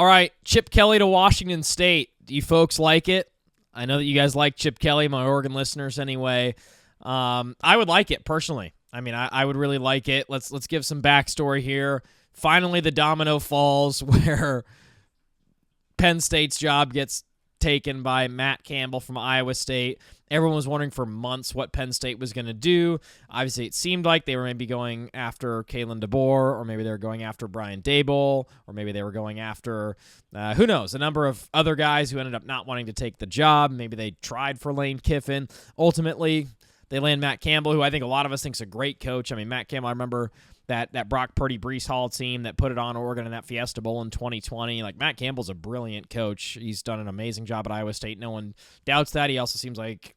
All right, Chip Kelly to Washington State. Do you folks like it? I know that you guys like Chip Kelly, my Oregon listeners anyway. I would like it personally. I mean, I would really like it. Let's give some backstory here. Finally, the domino falls where Penn State's job gets taken by Matt Campbell from Iowa State. Everyone was wondering for months what Penn State was going to do. Obviously, it seemed like they were maybe going after Kalen DeBoer, or maybe they were going after Brian Daboll, or maybe they were going after, who knows, a number of other guys who ended up not wanting to take the job. Maybe they tried for Lane Kiffin. Ultimately, they land Matt Campbell, who I think a lot of us think is a great coach. I mean, Matt Campbell, I remember that Brock Purdy Breece Hall team that put it on Oregon in that Fiesta Bowl in 2020. Like, Matt Campbell's a brilliant coach. He's done an amazing job at Iowa State. No one doubts that. He also seems like,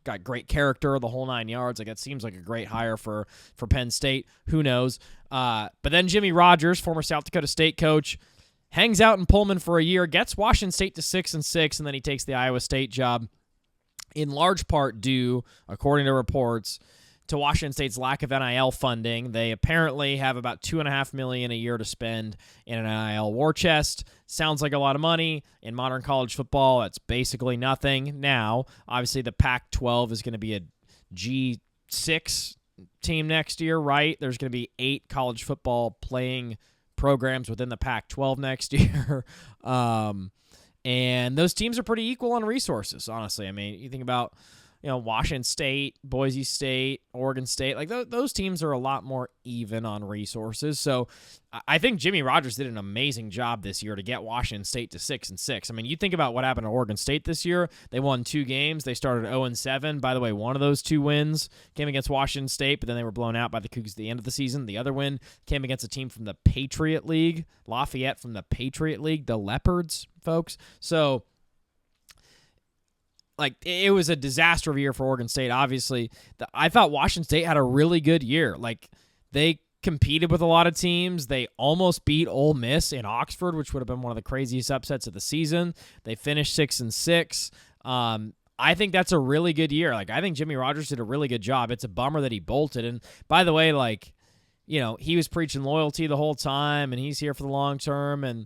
got great character, the whole 9 yards. Like, it seems like a great hire for Penn State. Who knows? But then Jimmy Rogers, former South Dakota State coach, hangs out in Pullman for a year, gets Washington State to 6-6, and then he takes the Iowa State job, in large part due, according to reports, to Washington State's lack of NIL funding. They apparently have about $2.5 million a year to spend in an NIL war chest. Sounds like a lot of money. In modern college football, that's basically nothing. Now, obviously, the Pac-12 is going to be a G6 team next year, right? There's going to be 8 college football playing programs within the Pac-12 next year. And those teams are pretty equal on resources, honestly. I mean, you think about Washington State, Boise State, Oregon State, like those teams are a lot more even on resources. So I think Jimmy Rogers did an amazing job this year to get Washington State to 6-6. I mean, you think about what happened to Oregon State this year. They won 2 games. They started 0-7. By the way, one of those 2 wins came against Washington State, but then they were blown out by the Cougs at the end of the season. The other win came against a team from the Patriot League, Lafayette from the Patriot League, the Leopards, folks. So, like, it was a disaster of a year for Oregon State, obviously. I thought Washington State had a really good year. Like, they competed with a lot of teams. They almost beat Ole Miss in Oxford, which would have been one of the craziest upsets of the season. They finished 6-6. I think that's a really good year. Like, I think Jimmy Rogers did a really good job. It's a bummer that he bolted. And, by the way, like, he was preaching loyalty the whole time, and he's here for the long term, and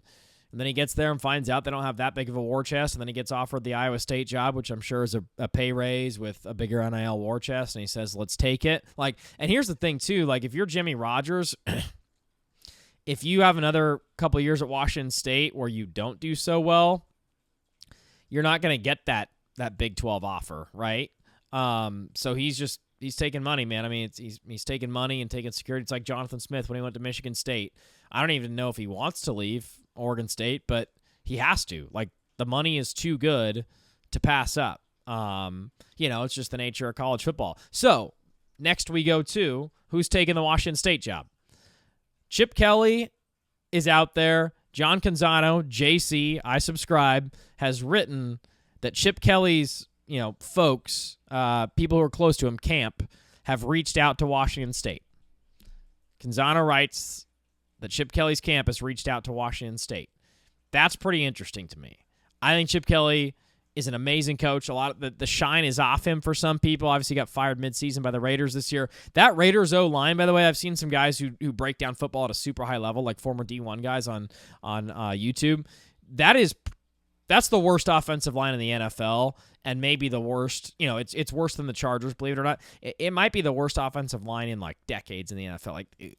then he gets there and finds out they don't have that big of a war chest, and then he gets offered the Iowa State job, which I'm sure is a pay raise with a bigger NIL war chest, and he says, let's take it. Like, and here's the thing, too. Like, if you're Jimmy Rogers, if you have another couple of years at Washington State where you don't do so well, you're not going to get that Big 12 offer, right? So he's taking money, man. I mean, he's taking money and taking security. It's like Jonathan Smith when he went to Michigan State. I don't even know if he wants to leave Oregon State, but he has to. Like, the money is too good to pass up. It's just the nature of college football. So, next we go to who's taking the Washington State job. Chip Kelly is out there. John Canzano, JC, I subscribe, has written that Chip Kelly's, folks, people who are close to him, camp, have reached out to Washington State. Canzano writes that Chip Kelly's camp has reached out to Washington State. That's pretty interesting to me. I think Chip Kelly is an amazing coach. A lot of the shine is off him for some people. Obviously, he got fired midseason by the Raiders this year. That Raiders O-line, by the way, I've seen some guys who break down football at a super high level, like former D1 guys on YouTube. That's the worst offensive line in the NFL, and maybe the worst. It's worse than the Chargers, believe it or not. It might be the worst offensive line in like decades in the NFL. Like,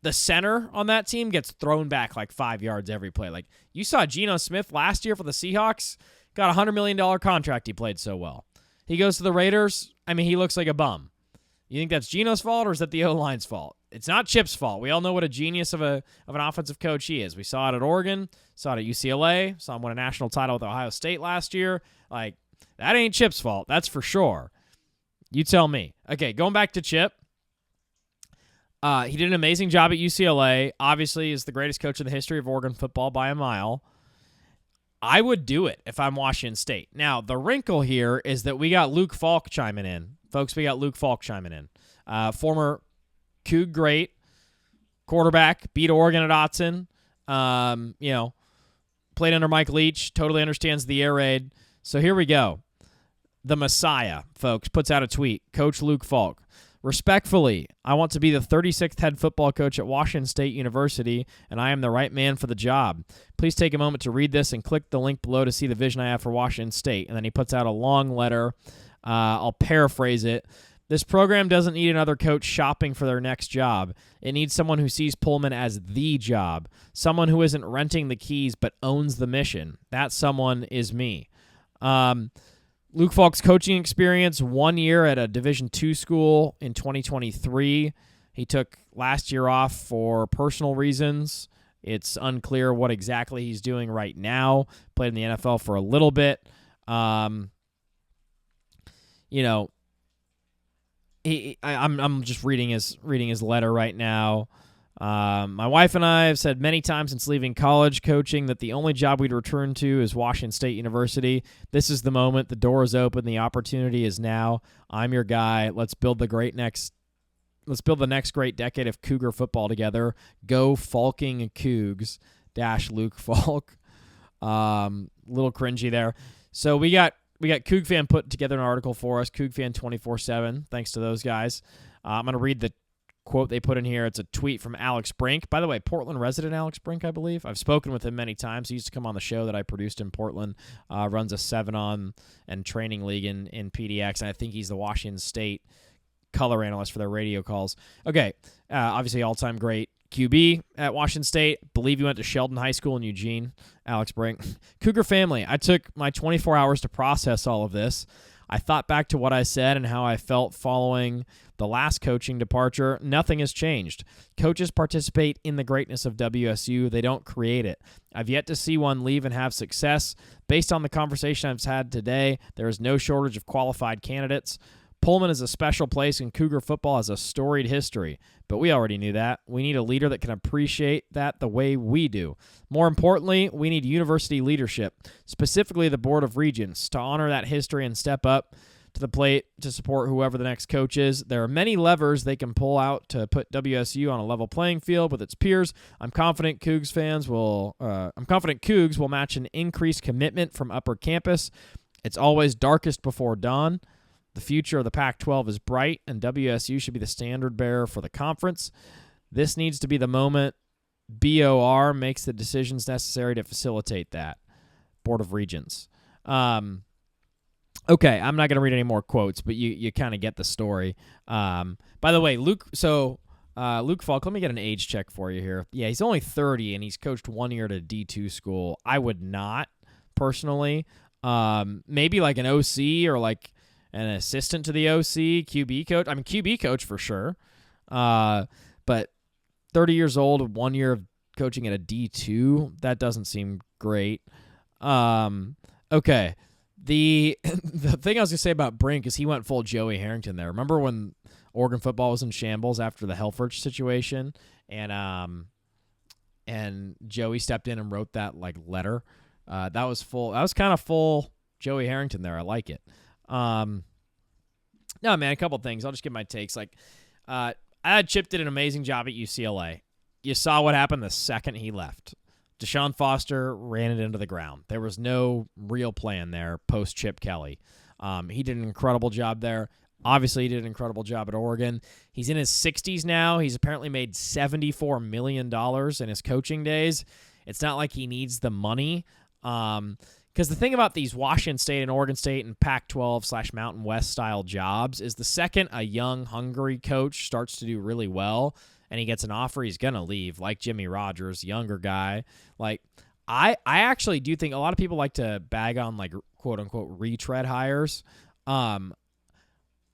the center on that team gets thrown back like 5 yards every play. Like, you saw Geno Smith last year for the Seahawks, got a $100 million contract. He played so well. He goes to the Raiders. I mean, he looks like a bum. You think that's Geno's fault, or is that the O-line's fault? It's not Chip's fault. We all know what a genius of an offensive coach he is. We saw it at Oregon, saw it at UCLA, saw him win a national title with Ohio State last year. Like, that ain't Chip's fault. That's for sure. You tell me. Okay, going back to Chip. He did an amazing job at UCLA. Obviously, is the greatest coach in the history of Oregon football by a mile. I would do it if I'm Washington State. Now, the wrinkle here is that we got Luke Falk chiming in. Folks, we got Luke Falk chiming in. Former Coug great, quarterback, beat Oregon at Autzen. Played under Mike Leach, totally understands the air raid. So here we go. The Messiah, folks, puts out a tweet. Coach Luke Falk. Respectfully, I want to be the 36th head football coach at Washington State University, and I am the right man for the job. Please take a moment to read this and click the link below to see the vision I have for Washington State. And then he puts out a long letter. I'll paraphrase it. This program doesn't need another coach shopping for their next job. It needs someone who sees Pullman as the job, someone who isn't renting the keys but owns the mission. That someone is me. Luke Falk's coaching experience, 1 year at a Division II school in 2023. He took last year off for personal reasons. It's unclear what exactly he's doing right now. Played in the NFL for a little bit. I'm just reading his letter right now. My wife and I have said many times since leaving college coaching that the only job we'd return to is Washington State University. This is the moment. The door is open. The opportunity is now. I'm your guy. Let's build the next great decade of Cougar football together. Go Falking Cougs -- Luke Falk. Little cringy there. So we got Coug Fan put together an article for us, Coug Fan 24/7. Thanks to those guys. I'm going to read the quote they put in here. It's a tweet from Alex Brink. By the way, Portland resident Alex Brink, I believe. I've spoken with him many times. He used to come on the show that I produced in Portland. Runs a 7-on and training league in PDX, and I think he's the Washington State color analyst for their radio calls. Okay, obviously all-time great QB at Washington State. Believe he went to Sheldon High School in Eugene. Alex Brink. Cougar family, I took my 24 hours to process all of this. I thought back to what I said and how I felt following the last coaching departure. Nothing has changed. Coaches participate in the greatness of WSU. They don't create it. I've yet to see one leave and have success. Based on the conversation I've had today, there is no shortage of qualified candidates. Pullman is a special place, and Cougar football has a storied history. But we already knew that. We need a leader that can appreciate that the way we do. More importantly, we need university leadership, specifically the Board of Regents, to honor that history and step up to the plate to support whoever the next coach is. There are many levers they can pull out to put WSU on a level playing field with its peers. I'm confident Cougs will match an increased commitment from upper campus. It's always darkest before dawn. The future of the Pac-12 is bright, and WSU should be the standard bearer for the conference. This needs to be the moment BOR makes the decisions necessary to facilitate that. Board of Regents. Okay, I'm not going to read any more quotes, but you kind of get the story. By the way, Luke Falk, let me get an age check for you here. Yeah, he's only 30, and he's coached 1 year at a D2 school. I would not, personally. Maybe like an OC or like an assistant to the OC, QB coach. I mean, QB coach for sure. But 30 years old, 1 year of coaching at a D2, that doesn't seem great. Okay. The thing I was going to say about Brink is he went full Joey Harrington there. Remember when Oregon football was in shambles after the Helfrich situation and Joey stepped in and wrote that like letter? That was kind of full Joey Harrington there. I like it. No, man, a couple things. I'll just give my takes. Chip did an amazing job at UCLA. You saw what happened the second he left. Deshaun Foster ran it into the ground. There was no real plan there post Chip Kelly. He did an incredible job there. Obviously, he did an incredible job at Oregon. He's in his 60s now. He's apparently made $74 million in his coaching days. It's not like he needs the money. Because the thing about these Washington State and Oregon State and Pac-12 / Mountain West style jobs is the second a young, hungry coach starts to do really well and he gets an offer, he's going to leave, like Jimmy Rogers, younger guy. Like, I actually do think a lot of people like to bag on, like, quote-unquote retread hires. I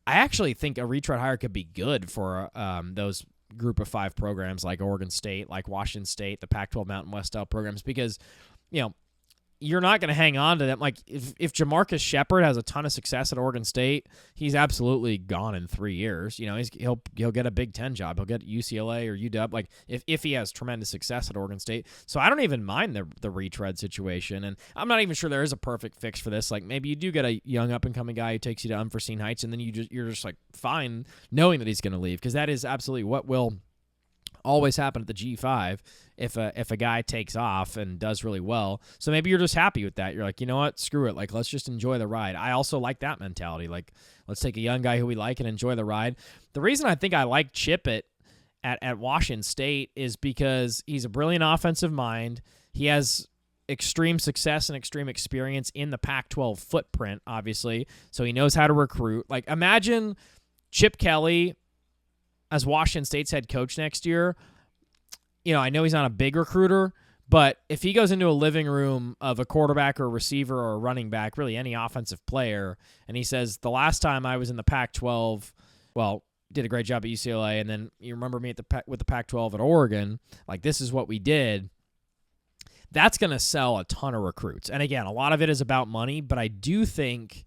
actually think a retread hire could be good for those group of 5 programs like Oregon State, like Washington State, the Pac-12 Mountain West style programs, because, you're not going to hang on to them. Like, if Jamarcus Shepard has a ton of success at Oregon State, he's absolutely gone in 3 years. He'll get a Big Ten job. He'll get UCLA or UW. Like, if he has tremendous success at Oregon State. So I don't even mind the retread situation. And I'm not even sure there is a perfect fix for this. Like, maybe you do get a young up-and-coming guy who takes you to unforeseen heights, and then you're just like fine knowing that he's going to leave, because that is absolutely what will always happen at the G5 if a guy takes off and does really well. So maybe you're just happy with that. You're like, you know what? Screw it. Like, let's just enjoy the ride. I also like that mentality. Like, let's take a young guy who we like and enjoy the ride. The reason I think I like Chip at Washington State is because he's a brilliant offensive mind. He has extreme success and extreme experience in the Pac-12 footprint, obviously. So he knows how to recruit. Like, imagine Chip Kelly as Washington State's head coach next year. You know, I know he's not a big recruiter, but if he goes into a living room of a quarterback or a receiver or a running back, really any offensive player, and he says, the last time I was in the Pac-12, well, did a great job at UCLA, and then you remember me with the Pac-12 at Oregon, like, this is what we did, that's going to sell a ton of recruits. And again, a lot of it is about money, but I do think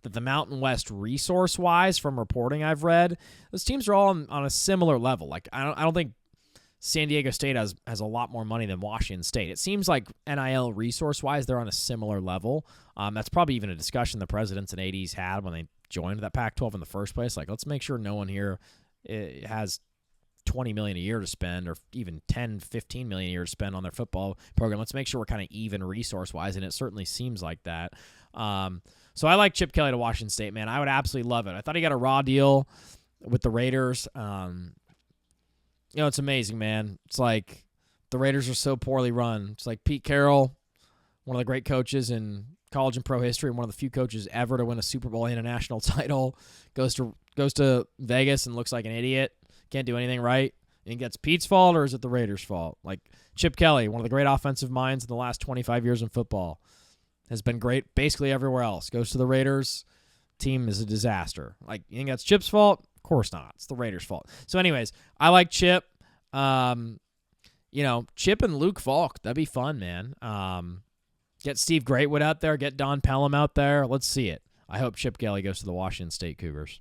that the Mountain West resource-wise, from reporting I've read, those teams are all on a similar level. Like, I don't think San Diego State has a lot more money than Washington State. It seems like NIL resource-wise, they're on a similar level. That's probably even a discussion the presidents and ADs had when they joined that Pac-12 in the first place. Like, let's make sure no one here has $20 million a year to spend, or even $10, $15 million a year to spend on their football program. Let's make sure we're kind of even resource-wise, and it certainly seems like that. So I like Chip Kelly to Washington State, man. I would absolutely love it. I thought he got a raw deal with the Raiders. You know, it's amazing, man. It's like the Raiders are so poorly run. It's like Pete Carroll, one of the great coaches in college and pro history, and one of the few coaches ever to win a Super Bowl and a national title, goes to Vegas and looks like an idiot. Can't do anything right. And it's Pete's fault, or is it the Raiders' fault? Like Chip Kelly, one of the great offensive minds in the last 25 years in football, has been great basically everywhere else. Goes to the Raiders, team is a disaster. Like, you think that's Chip's fault? Of course not. It's the Raiders' fault. So anyways, I like Chip. You know, Chip and Luke Falk, that'd be fun, man. Get Steve Greatwood out there, get Don Pelham out there. Let's see it. I hope Chip Kelly goes to the Washington State Cougars.